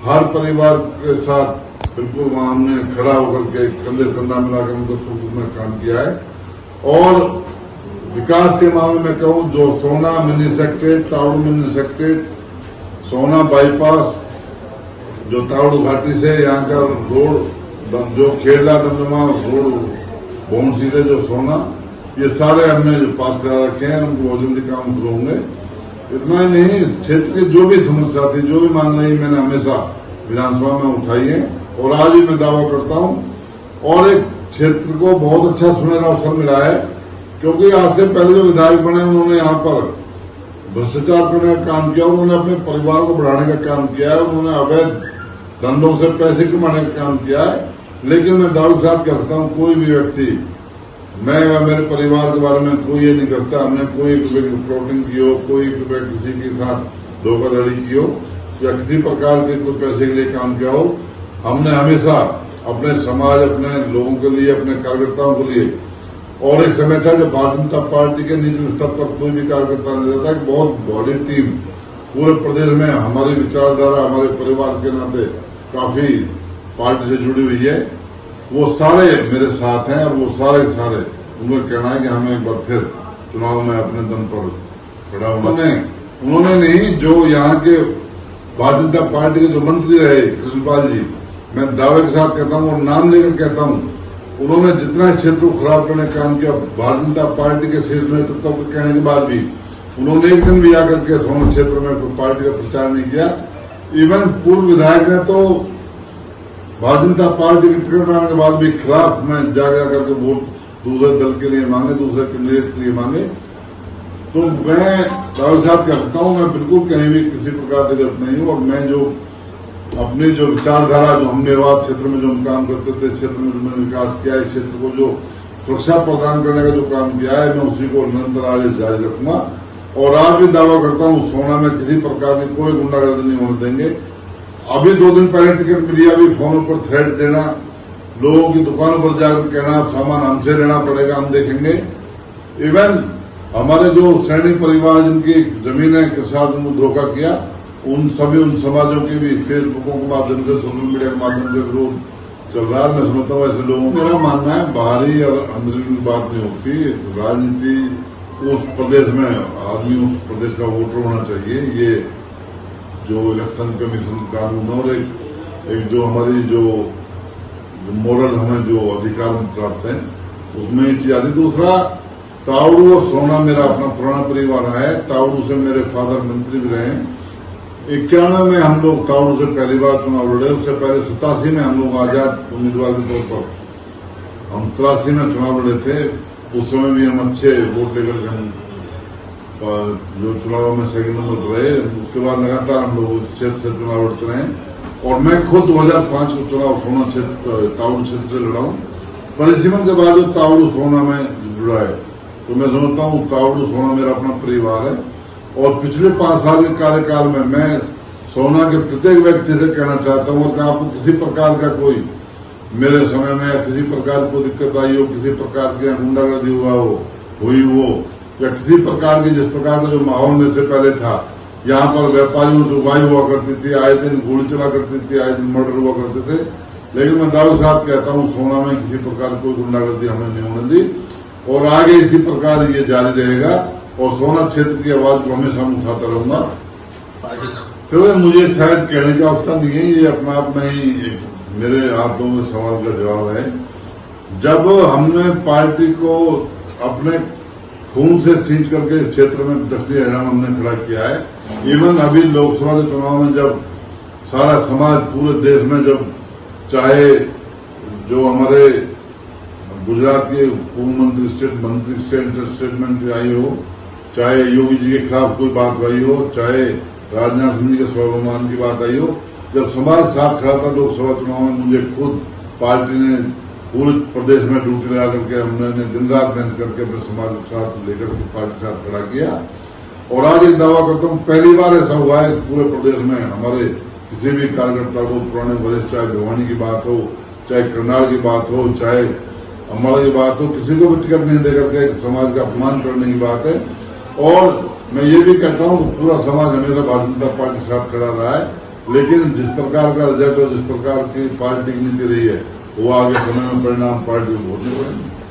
हर परिवार के साथ बिल्कुल वहां हमने खड़ा होकर के कंधे से कंधा मिलाकर उनको सुख में काम किया है। और विकास के मामले में कहूं, जो सोना mini secretariat, Tauru mini secretariat, सोना बाईपास, जो तावड़ू घाटी से यहाँ का रोड, जो खेड़ा दमदमा रोड बोनसी से जो सोना, ये सारे हमने जो पास करा रखे हैं, उनको बहुत जल्दी काम शुरू होंगे। इतना ही नहीं, क्षेत्र की जो भी समस्या थी, जो भी मांग रही, मैंने हमेशा विधानसभा में उठाई है और आज भी मैं दावा करता हूं। और एक क्षेत्र को बहुत अच्छा सुनहरा अवसर मिला है, क्योंकि आज से पहले जो विधायक बने उन्होंने यहाँ पर भ्रष्टाचार करने का काम किया, उन्होंने अपने परिवार को बढ़ाने का काम किया है, उन्होंने अवैध धंधों से पैसे कमाने का काम किया है। लेकिन मैं दावा के साथ कह सकता हूं, कोई भी व्यक्ति, मैं या मेरे परिवार के बारे में कोई ये नहीं कहता हमने कोई रुपये की फ्रॉडिंग की हो, कोई रुपये किसी के साथ धोखाधड़ी की हो या किसी प्रकार के कोई पैसे के लिए काम किया हो। हमने हमेशा अपने समाज, अपने लोगों के लिए, अपने कार्यकर्ताओं के लिए, और एक समय था जब भारतीय जनता पार्टी के निचले स्तर पर कोई भी कार्यकर्ता नहीं रहता, एक बहुत बड़ी टीम पूरे प्रदेश में हमारी विचारधारा, हमारे परिवार के नाते काफी पार्टी से जुड़ी हुई है, वो सारे मेरे साथ हैं। और वो सारे उनको कहना है कि हमें एक बार फिर चुनाव में अपने दम पर खड़ा होना। उन्होंने नहीं, जो यहाँ के भारतीय जनता पार्टी के जो मंत्री रहे कृष्णपाल जी, मैं दावे के साथ कहता हूं और नाम लेकर कहता हूं, उन्होंने जितना क्षेत्र को खराब करने का काम किया, भारतीय जनता पार्टी के शीर्ष नेतृत्व के कहने के बाद भी उन्होंने एक दिन भी आकर के सोनू क्षेत्र में कोई पार्टी का प्रचार नहीं किया। इवन पूर्व विधायक ने तो भारतीय जनता पार्टी की टिकट आने के बाद भी खिलाफ में जाकर के वोट दूसरे दल के लिए मांगे, दूसरे कैंडिडेट के लिए मांगे। तो मैं दावे साहब कहता हूं, मैं बिल्कुल कहीं भी किसी प्रकार से गलत नहीं हूं। और मैं जो अपनी जो विचारधारा, जो हम मेवात क्षेत्र में जो हम काम करते थे, क्षेत्र में जो मैंने विकास किया है, क्षेत्र को जो सुरक्षा प्रदान करने का जो काम किया है, मैं उसी को निरंतर आगे जारी रखूंगा। और आज भी दावा करता हूं, सोना में किसी प्रकार की कोई गुंडागर्दी नहीं होने देंगे। अभी 2 दिन पहले टिकट मिली, अभी फोनों पर थ्रेट देना, लोगों की दुकानों पर जाकर कहना आप सामान हमसे लेना पड़ेगा, हम देखेंगे। इवन हमारे जो सैनी परिवार जिनकी जमीन है के साथ उनको धोखा किया, उन समाजों के भी फेसबुकों के माध्यम से, सोशल मीडिया के माध्यम से विरोध चल रहा है। मैं समझता हूँ ऐसे लोगों, मेरा मानना है बाहरी और अंदरूनी बात नहीं होती, राजनीति उस प्रदेश में आदमी उस प्रदेश का वोटर होना चाहिए। ये जो इलेक्शन कमीशन कानून और एक जो हमारी जो मोरल हमें जो अधिकार प्राप्त है, उसमें ये चीज आती। दूसरा, तावड़ू और सोना मेरा अपना पुराना परिवार है। तावड़ू से मेरे फादर मंत्री भी रहे। 91 में हम लोग तावड़ू से पहली बार चुनाव लड़े। उससे पहले 87 में हम लोग आजाद उम्मीदवार के तौर पर हम 83 में चुनाव लड़े थे। उस समय भी हम अच्छे वोट लेकर हम जो चुनाव में सेकंड नंबर पर रहे। उसके बाद लगातार हम लोग उस क्षेत्र से चुनाव लड़ते रहे। और मैं खुद 2005 को चुनाव सोना क्षेत्र, तावड़ू क्षेत्र से लड़ा हूं। परिसीमन के बाद तावड़ू सोना में जुड़ा है, तो मैं समझता हूं तावड़ू सोना मेरा अपना परिवार है। और पिछले 5 साल के कार्यकाल में मैं सोना के प्रत्येक व्यक्ति से कहना चाहता हूं कि आपको किसी प्रकार का कोई मेरे समय में या किसी प्रकार की दिक्कत आई हो, किसी प्रकार की गुंडागर्दी हुई हो या किसी प्रकार की, जिस प्रकार का जो माहौल में से पहले था, यहाँ पर व्यापारियों से उगाई हुआ करती थी, आए दिन गोली चला करती थी, आए दिन मर्डर हुआ करते थे। लेकिन मैं दावे के साथ कहता हूँ, सोना में किसी प्रकार की कोई गुंडागर्दी हमें नहीं होने दी और आगे इसी प्रकार ये जारी रहेगा। और सोना क्षेत्र की आवाज को हमेशा मैं उठाता रहूंगा। तो मुझे शायद कहने का अवसर नहीं है, ये अपने आप में ही एक मेरे आप लोगों के सवाल का जवाब है। जब हमने पार्टी को अपने खून से सींच करके इस क्षेत्र में दक्षिण हरियाणा में हमने खड़ा किया है। इवन अभी लोकसभा के चुनाव में जब सारा समाज पूरे देश में, जब चाहे जो हमारे गुजरात के पूर्व मंत्री स्टेटमेंट आई हो, चाहे योगी जी के खिलाफ कोई बात आई हो, चाहे राजनाथ सिंह जी के स्वाभिमान की बात आई हो, जब समाज साथ खड़ा था लोकसभा चुनाव में, मुझे खुद पार्टी ने पूरे प्रदेश में ड्यूटी लगा करके हमने दिन रात मेहनत करके अपने समाज के साथ लेकर के पार्टी के साथ खड़ा किया। और आज एक दावा करता हूं, पहली बार ऐसा हुआ है पूरे प्रदेश में हमारे किसी भी कार्यकर्ता को, पुराने वरिष्ठ, चाहे भिवानी की बात हो, चाहे करनाल की बात हो, चाहे अम्बाड़ा की बात हो, किसी को भी टिकट नहीं देकर के समाज का अपमान करने की बात है। और मैं ये भी कहता हूं कि पूरा समाज हमेशा भारतीय जनता पार्टी के साथ खड़ा रहा है। लेकिन जिस प्रकार का रिजल्ट और जिस प्रकार की पार्टी की नीति रही है वो आगे समय में परिणाम पार्टी को भोगने पड़ेंगे।